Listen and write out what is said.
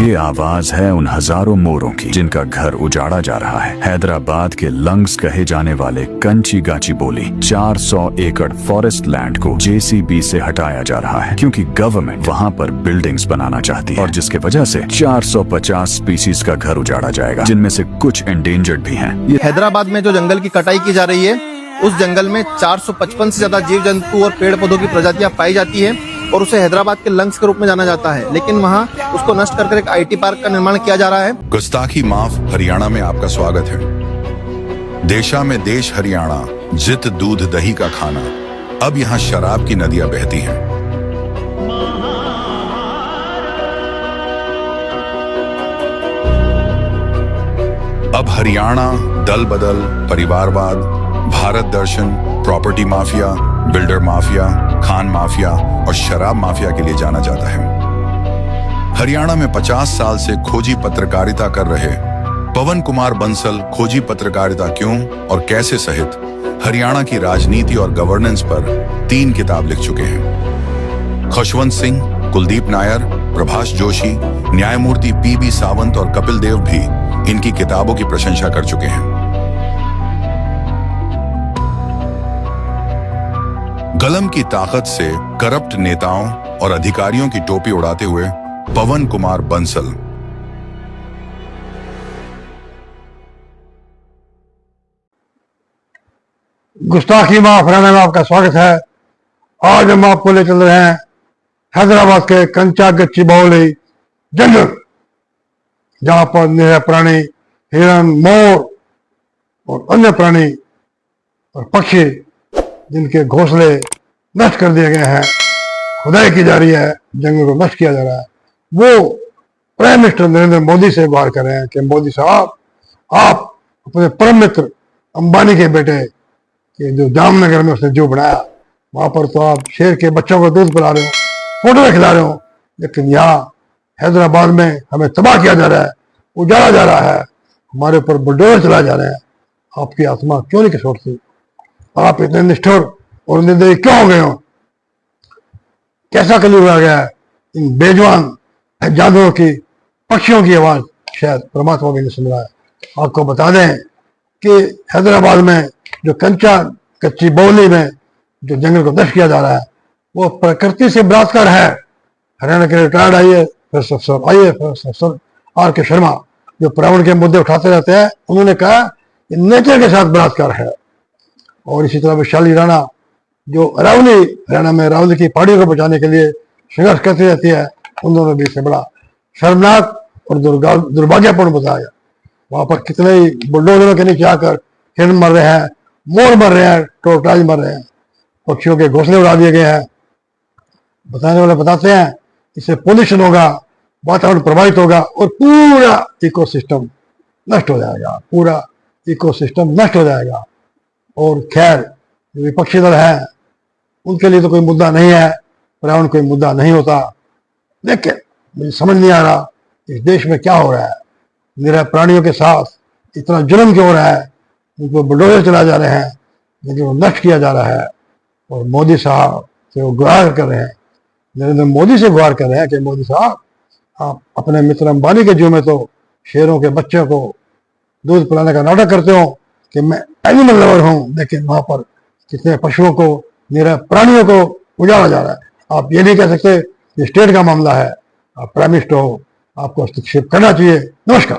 ये आवाज है उन हजारों मोरों की जिनका घर उजाड़ा जा रहा है। हैदराबाद के लंग्स कहे जाने वाले कंची गाची बोली 400 एकड़ फॉरेस्ट लैंड को जेसीबी से हटाया जा रहा है क्योंकि गवर्नमेंट वहाँ पर बिल्डिंग्स बनाना चाहती है और जिसके वजह से 450 स्पीसीज का घर उजाड़ा जाएगा, जिनमें से कुछ एंडेंजर्ड भी हैं। हैदराबाद में जो जंगल की कटाई की जा रही है, उस जंगल में 455 से ज्यादा जीव जंतु और पेड़ पौधों की प्रजातियां पाई जाती है और उसे हैदराबाद के लंग्स के रूप में जाना जाता है। लेकिन वहां उसको नष्ट करके एक आईटी पार्क का निर्माण किया जा रहा है। गुस्ताखी माफ हरियाणा में आपका स्वागत है। देशा में देश हरियाणा, जित दूध दही का खाना। अब यहाँ शराब की नदियां बहती हैं। अब हरियाणा दल बदल, परिवारवाद, भारत दर्शन, प्रॉपर्टी माफिया, बिल्डर माफिया, खान माफिया और शराब माफिया के लिए जाना जाता है। हरियाणा में 50 साल से खोजी पत्रकारिता कर रहे पवन कुमार बंसल खोजी पत्रकारिता क्यों और कैसे सहित हरियाणा की राजनीति और गवर्नेंस पर 3 किताब लिख चुके हैं। खुशवंत सिंह, कुलदीप नायर, प्रभाष जोशी, न्यायमूर्ति पीबी सावंत और कपिल देव भी इनकी किताबों की प्रशंसा कर चुके हैं। कलम की ताकत से करप्ट नेताओं और अधिकारियों की टोपी उड़ाते हुए पवन कुमार बंसल। गुस्ताखी माफ हरियाणा में आपका स्वागत है। आज हम आपको ले चल रहे हैं हैदराबाद के कंचा गच्ची बावली जंगल, जहां पर निरीह प्राणी, हिरण, मोर और अन्य प्राणी और पक्षी जिनके घोंसले नष्ट कर दिए गए हैं, खुदाई की जा रही है, जंगल को नष्ट किया जा रहा है, वो प्राइम मिनिस्टर नरेंद्र मोदी से गुहार कर रहे हैं कि मोदी साहब, आप अपने परम मित्र अंबानी के बेटे के जो जामनगर में उसने जो बनाया, वहां पर तो आप शेर के बच्चों को दूध पिला रहे हो, फोटो खिला रहे हो, लेकिन यहाँ हैदराबाद में हमें तबाह किया जा रहा है, उजाड़ा जा रहा है, हमारे ऊपर बुलडोजर चलाए जा रहे हैं। आपकी आत्मा क्यों नहीं छोड़ती? आप इतने निष्ठुर और निर्दयी क्यों हो गए हो? कैसा कलयुग आ गया है? इन बेजुबान जानवरों की, पक्षियों की आवाज शायद परमात्मा भी नहीं सुन रहा है। आपको बता दें कि हैदराबाद में जो कंचा कच्ची बावली में जो जंगल को नष्ट किया जा रहा है, वो प्रकृति से बलात्कार है। हरियाणा के रिटायर्ड IAS अफसर RK शर्मा जो पर्यावरण के मुद्दे उठाते रहते हैं, उन्होंने कहा कि नेचर के साथ बलात्कार है। और इसी तरह वैशाली राणा जो अरावली, हरियाणा में अरावली की पहाड़ियों को बचाने के लिए संघर्ष करती रहती है, उन्होंने भी इसे बड़ा शर्मनाक और दुर्भाग्यपूर्ण बताया। वहां पर कितने ही बुलडोजरों के नीचे आकर हिरण मर रहे हैं, मोर मर रहे हैं, टोटाई मर रहे हैं, पक्षियों के घोंसले उड़ा दिए गए हैं। बताने वाले बताते हैं इससे पोल्यूशन होगा, वातावरण प्रभावित होगा और पूरा इकोसिस्टम नष्ट हो जाएगा, पूरा इकोसिस्टम नष्ट हो जाएगा। और खैर जो विपक्षी दल है उनके लिए तो कोई मुद्दा नहीं है, पर्यावरण कोई मुद्दा नहीं होता, लेकिन मुझे समझ नहीं आ रहा इस देश में क्या हो रहा है। निरीह प्राणियों के साथ इतना जुल्म क्यों हो रहा है? उनको बुलडोजर चलाए जा रहे हैं, जिनको नष्ट किया जा रहा है। और मोदी साहब से वो गुहार कर रहे हैं, नरेंद्र मोदी से गुहार कर रहे हैं कि मोदी साहब, आप अपने मित्र अंबानी के जू में तो शेरों के बच्चों को दूध पिलाने का नाटक करते हो कि मैं एनिमल लवर हूं, लेकिन वहां पर कितने पशुओं को, निरीह प्राणियों को उजाड़ा जा रहा है। आप ये नहीं कह सकते ये स्टेट का मामला है, आप प्राइम मिनिस्टर हो, आपको हस्तक्षेप करना चाहिए। नमस्कार।